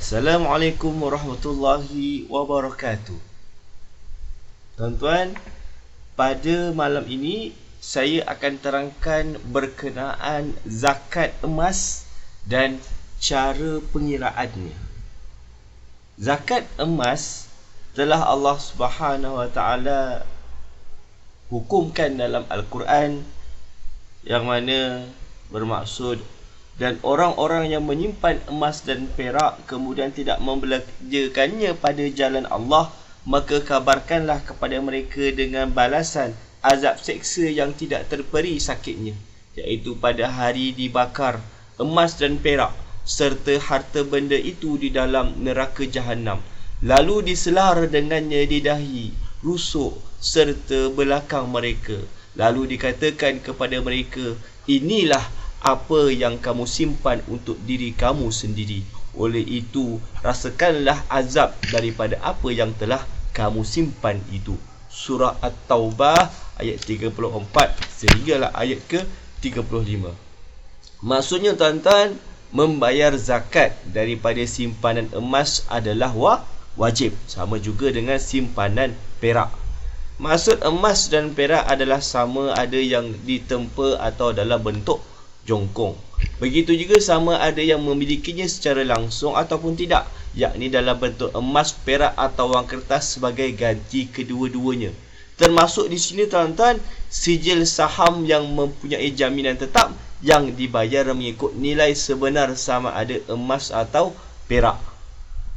Assalamualaikum warahmatullahi wabarakatuh. Tuan-tuan, pada malam ini saya akan terangkan berkenaan zakat emas dan cara pengiraannya. Zakat emas telah Allah Subhanahu Wa Taala hukumkan dalam Al-Quran, yang mana bermaksud dan orang-orang yang menyimpan emas dan perak kemudian tidak membelanjakannya pada jalan Allah, maka kabarkanlah kepada mereka dengan balasan azab seksa yang tidak terperi sakitnya, iaitu pada hari dibakar emas dan perak serta harta benda itu di dalam neraka Jahannam, lalu diselar dengannya di dahi, rusuk serta belakang mereka, lalu dikatakan kepada mereka, inilah apa yang kamu simpan untuk diri kamu sendiri. Oleh itu, rasakanlah azab daripada apa yang telah kamu simpan itu. Surah At-Taubah ayat 34 sehinggalah ayat ke-35. Maksudnya tuan-tuan, membayar zakat daripada simpanan emas adalah wajib. Sama juga dengan simpanan perak. Maksud emas dan perak adalah sama ada yang ditempa atau dalam bentuk jongkong. Begitu juga sama ada yang memilikinya secara langsung ataupun tidak, yakni dalam bentuk emas, perak atau wang kertas sebagai ganti kedua-duanya. Termasuk di sini tuan-tuan, sijil saham yang mempunyai jaminan tetap yang dibayar mengikut nilai sebenar sama ada emas atau perak.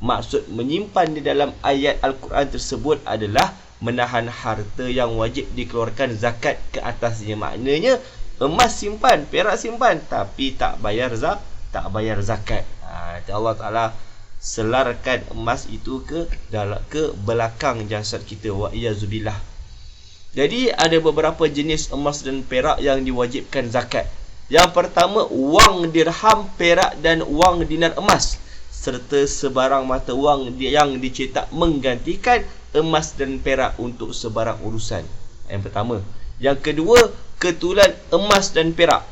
Maksud menyimpan di dalam ayat Al-Quran tersebut adalah menahan harta yang wajib dikeluarkan zakat ke atasnya. Maknanya emas simpan, perak simpan, tapi tak bayar zakat. Allah Ta'ala selarkan emas itu ke belakang jasad kita, wa iyazubillah. Jadi ada beberapa jenis emas dan perak yang diwajibkan zakat. Yang pertama, wang dirham, perak dan wang dinar emas, serta sebarang mata wang yang dicetak menggantikan emas dan perak untuk sebarang urusan. Yang pertama. Yang kedua, ketulan emas dan perak.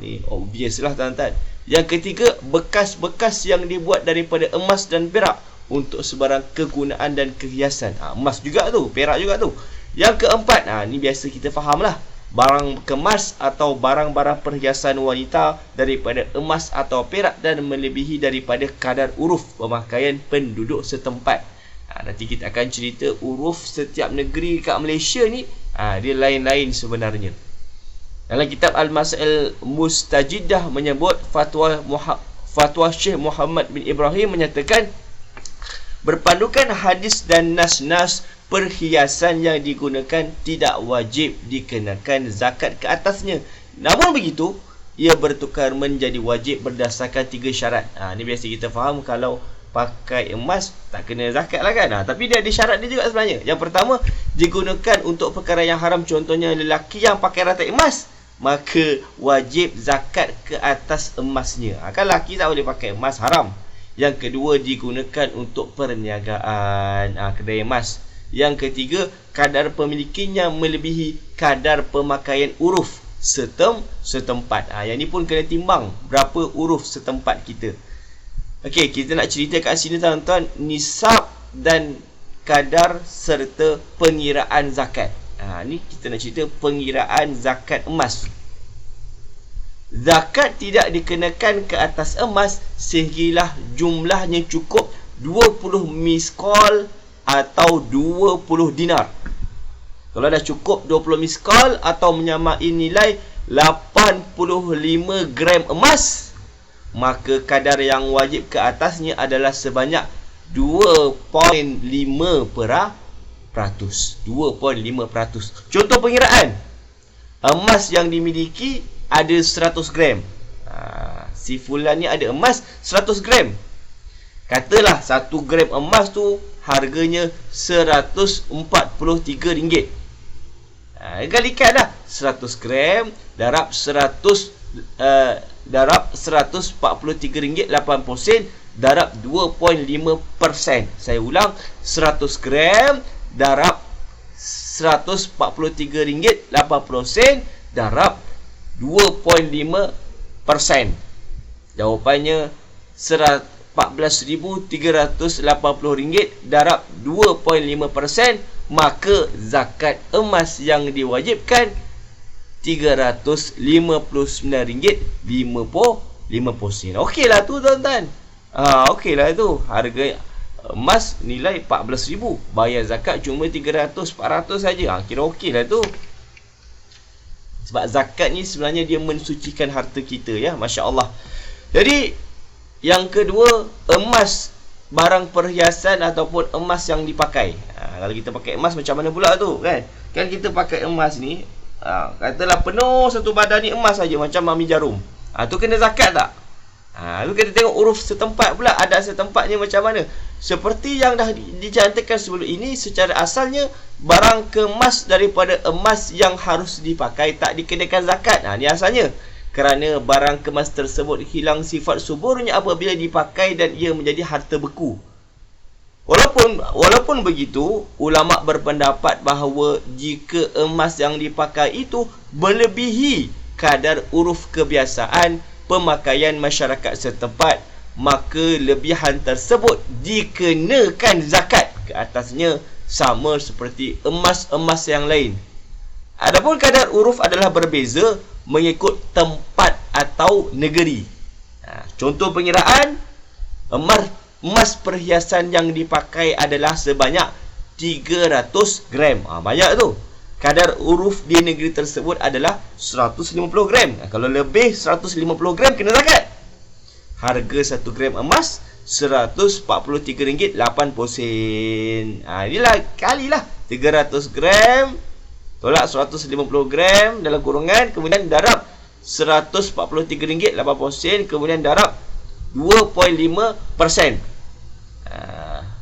Ni obvious lah tuan-tuan. Yang ketiga, bekas-bekas yang dibuat daripada emas dan perak untuk sebarang kegunaan dan kehiasan. Emas juga tu, perak juga tu. Yang keempat, ni biasa kita faham lah, barang kemas atau barang-barang perhiasan wanita daripada emas atau perak dan melebihi daripada kadar uruf pemakaian penduduk setempat. Nanti kita akan cerita uruf setiap negeri kat Malaysia ni, dia lain-lain sebenarnya. Dalam kitab Al-Masail Mustajidah menyebut fatwa Syekh Muhammad bin Ibrahim menyatakan, berpandukan hadis dan nas-nas, perhiasan yang digunakan tidak wajib dikenakan zakat ke atasnya. Namun begitu, ia bertukar menjadi wajib berdasarkan 3 syarat. Ni biasa kita faham, kalau pakai emas tak kena zakat lah kan. Tapi dia ada syarat dia juga sebenarnya. Yang pertama, digunakan untuk perkara yang haram, contohnya lelaki yang pakai rantai emas, maka wajib zakat ke atas emasnya. Kan lelaki tak boleh pakai emas, haram. Yang kedua, digunakan untuk perniagaan, kedai emas. Yang ketiga, kadar pemilikinya melebihi kadar pemakaian uruf setempat. Yang ni pun kena timbang berapa uruf setempat kita. Okey, kita nak cerita kat sini tuan-tuan, nisab dan kadar serta pengiraan zakat. Ni kita nak cerita pengiraan zakat emas. Zakat tidak dikenakan ke atas emas sehinggalah jumlahnya cukup 20 miskol atau 20 dinar. Kalau dah cukup 20 miskol atau menyamai nilai 85 gram emas, maka kadar yang wajib ke atasnya adalah sebanyak 2.5%. 2.5%. Contoh pengiraan. Emas yang dimiliki ada 100 gram. Si fulan ni ada emas 100 gram. Katalah 1 gram emas tu harganya RM143. Kalikan dah 100 gram darab 143 ringgit 80 sen darab 2.5%. Saya ulang, 100 gram darab 143 ringgit 80 sen darab 2.5%. Jawapannya RM14,380 darab 2.5%, maka zakat emas yang diwajibkan RM359.50. Okeylah tu tuan-tuan. Okeylah tu. Harga emas nilai 14,000, bayar zakat cuma 300, 400 saja. Kira okeylah tu. Sebab zakat ni sebenarnya dia mensucikan harta kita, ya, masya-Allah. Jadi yang kedua, emas, barang perhiasan ataupun emas yang dipakai. Kalau kita pakai emas macam mana pula tu, kan? Kan kita pakai emas ni, katalah penuh satu badan ni emas saja macam mami jarum. Tu kena zakat tak? Lu kena tengok uruf setempat pula, ada setempatnya macam mana. Seperti yang dah dicantikkan sebelum ini, secara asalnya barang kemas daripada emas yang harus dipakai tak dikenakan zakat. Ni asalnya. Kerana barang kemas tersebut hilang sifat suburnya apabila dipakai dan ia menjadi harta beku. Walaupun begitu, ulama berpendapat bahawa jika emas yang dipakai itu melebihi kadar uruf kebiasaan pemakaian masyarakat setempat, maka lebihan tersebut dikenakan zakat ke atasnya, sama seperti emas-emas yang lain. Adapun kadar uruf adalah berbeza mengikut tempat atau negeri. Contoh pengiraan, emas perhiasan yang dipakai adalah sebanyak 300 gram. Banyak tu. Kadar uruf di negeri tersebut adalah 150 gram. Kalau lebih 150 gram kena zakat. Harga 1 gram emas RM143.80. Inilah kalilah 300 gram tolak 150 gram dalam kurungan, kemudian darab RM143.80, kemudian darab 2.5%.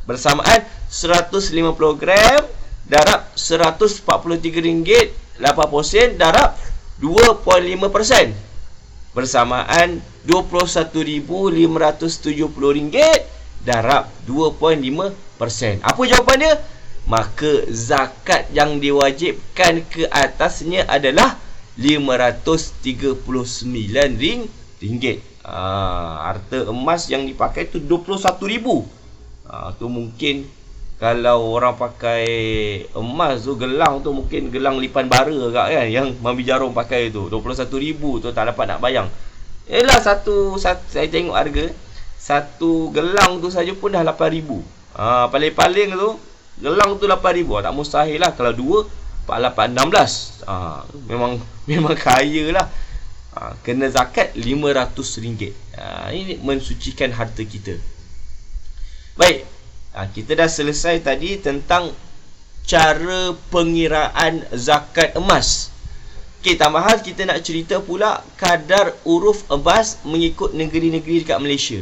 Bersamaan 150 gram darab RM143.80 darab 2.5%. Bersamaan RM21,570 darab 2.5%. Apa jawapan dia? Maka zakat yang diwajibkan ke atasnya adalah RM539. Harta emas yang dipakai tu 21,000. Tu mungkin kalau orang pakai emas tu, gelang tu mungkin gelang lipan bara agak, kan, yang Mami Jarum pakai tu 21,000 tu, tak dapat nak bayang. Satu saya tengok harga satu gelang tu saja pun dah 8,000. Paling-paling tu gelang tu 8,000. Tak mustahil lah kalau 2 4, 8, 16. Memang kaya lah. Kena zakat RM500. Ini mensucikan harta kita. Baik, kita dah selesai tadi tentang cara pengiraan zakat emas. Tambahan kita nak cerita pula kadar uruf emas mengikut negeri-negeri dekat Malaysia.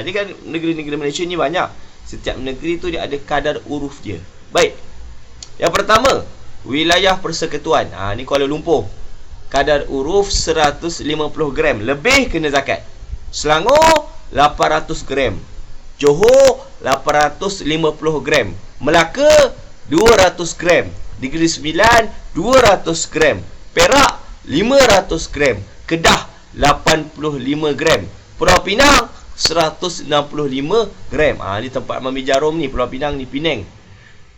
Ini kan negeri-negeri Malaysia ni banyak. Setiap negeri tu dia ada kadar uruf dia. Baik, yang pertama, wilayah persekutuan. Ni Kuala Lumpur. Kadar uruf 150 gram. Lebih kena zakat. Selangor 800 gram. Johor 850 gram. Melaka 200 gram. Negeri Sembilan 200 gram. Perak 500 gram. Kedah 85 gram. Pulau Pinang 165 gram. Ni tempat Mami Jarum ni, Pulau Pinang ni, Penang.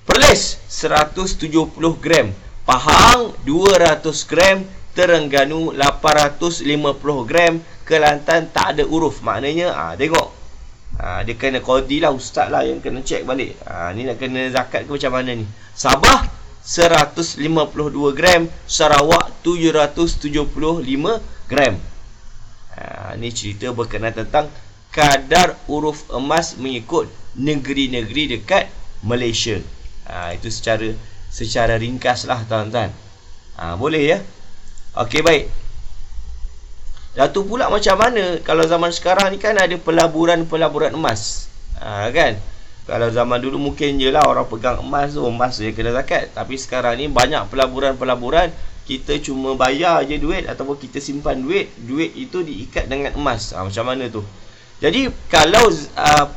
Perlis 170 gram. Pahang 200 gram. Terengganu 850 gram. Kelantan tak ada uruf. Maknanya tengok, dia kena kodi lah, ustaz lah yang kena cek balik. Ni nak kena zakat ke macam mana ni. Sabah 152 gram. Sarawak 775 gram. Ni cerita berkenaan tentang kadar uruf emas mengikut negeri-negeri dekat Malaysia. Itu secara ringkas lah, tuan-tuan. Boleh ya? Okey, baik. Dah tu pula macam mana kalau zaman sekarang ni kan ada pelaburan-pelaburan emas. Kan? Kalau zaman dulu mungkin je lah orang pegang emas tu, emas je kena zakat. Tapi sekarang ni banyak pelaburan-pelaburan, kita cuma bayar je duit ataupun kita simpan duit itu diikat dengan emas. Macam mana tu? Jadi kalau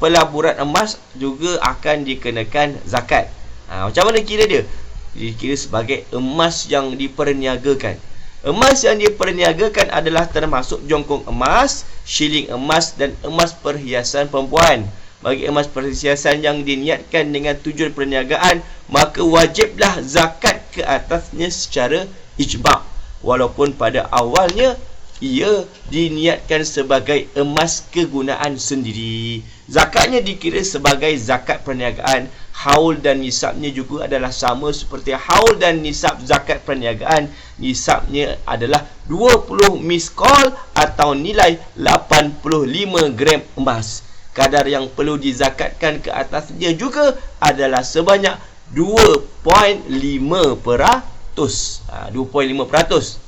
pelaburan emas juga akan dikenakan zakat. Macam mana kira dia? Dikira sebagai emas yang diperniagakan. Emas yang diperniagakan adalah termasuk jongkong emas, shilling emas dan emas perhiasan perempuan. Bagi emas perhiasan yang diniatkan dengan tujuan perniagaan, maka wajiblah zakat ke atasnya secara ijma'. Walaupun pada awalnya ia diniatkan sebagai emas kegunaan sendiri. Zakatnya dikira sebagai zakat perniagaan. Haul dan nisabnya juga adalah sama seperti haul dan nisab zakat perniagaan. Nisabnya adalah 20 miskol atau nilai 85 gram emas. Kadar yang perlu dizakatkan ke atasnya juga adalah sebanyak 2.5%. 2.5%.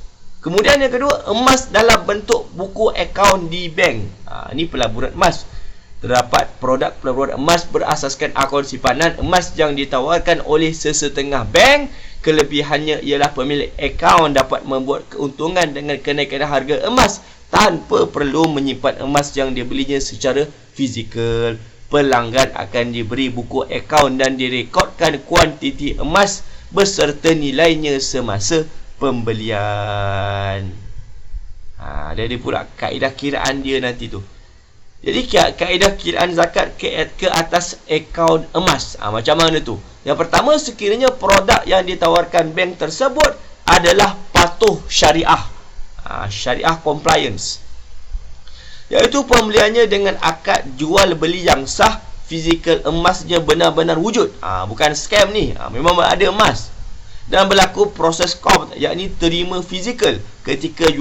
Kemudian yang kedua, emas dalam bentuk buku akaun di bank. Ini pelaburan emas. Terdapat produk-produk emas berasaskan akaun simpanan emas yang ditawarkan oleh sesetengah bank. Kelebihannya ialah pemilik akaun dapat membuat keuntungan dengan kenaikan harga emas tanpa perlu menyimpan emas yang dibelinya secara fizikal. Pelanggan akan diberi buku akaun dan direkodkan kuantiti emas beserta nilainya semasa pembelian. Ada pula kaedah kiraan dia nanti tu. Jadi kaedah kiraan zakat ke atas akaun emas. Macam mana tu? Yang pertama, sekiranya produk yang ditawarkan bank tersebut adalah patuh syariah. Syariah compliance. Iaitu pembeliannya dengan akad jual beli yang sah, fizikal emasnya benar-benar wujud. Bukan scam ni. Memang ada emas. Dan berlaku proses qabd, yakni terima fizikal ketika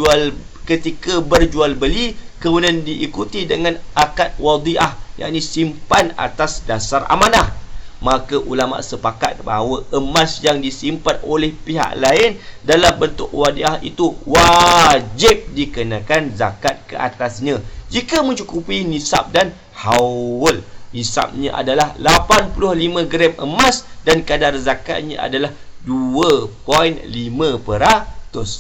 berjual beli, kemudian diikuti dengan akad wadiah, yakni simpan atas dasar amanah. Maka ulama sepakat bahawa emas yang disimpan oleh pihak lain dalam bentuk wadiah itu wajib dikenakan zakat ke atasnya jika mencukupi nisab dan haul. Nisabnya adalah 85 gram emas dan kadar zakatnya adalah 2.5%.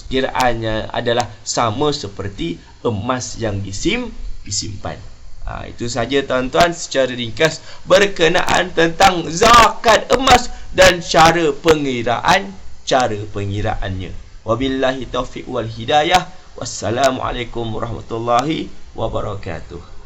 Kiraannya adalah sama seperti emas yang disimpan. Itu saja tuan-tuan secara ringkas berkenaan tentang zakat emas dan cara pengiraannya. Wabillahi taufiq wal hidayah. Wassalamualaikum warahmatullahi wabarakatuh.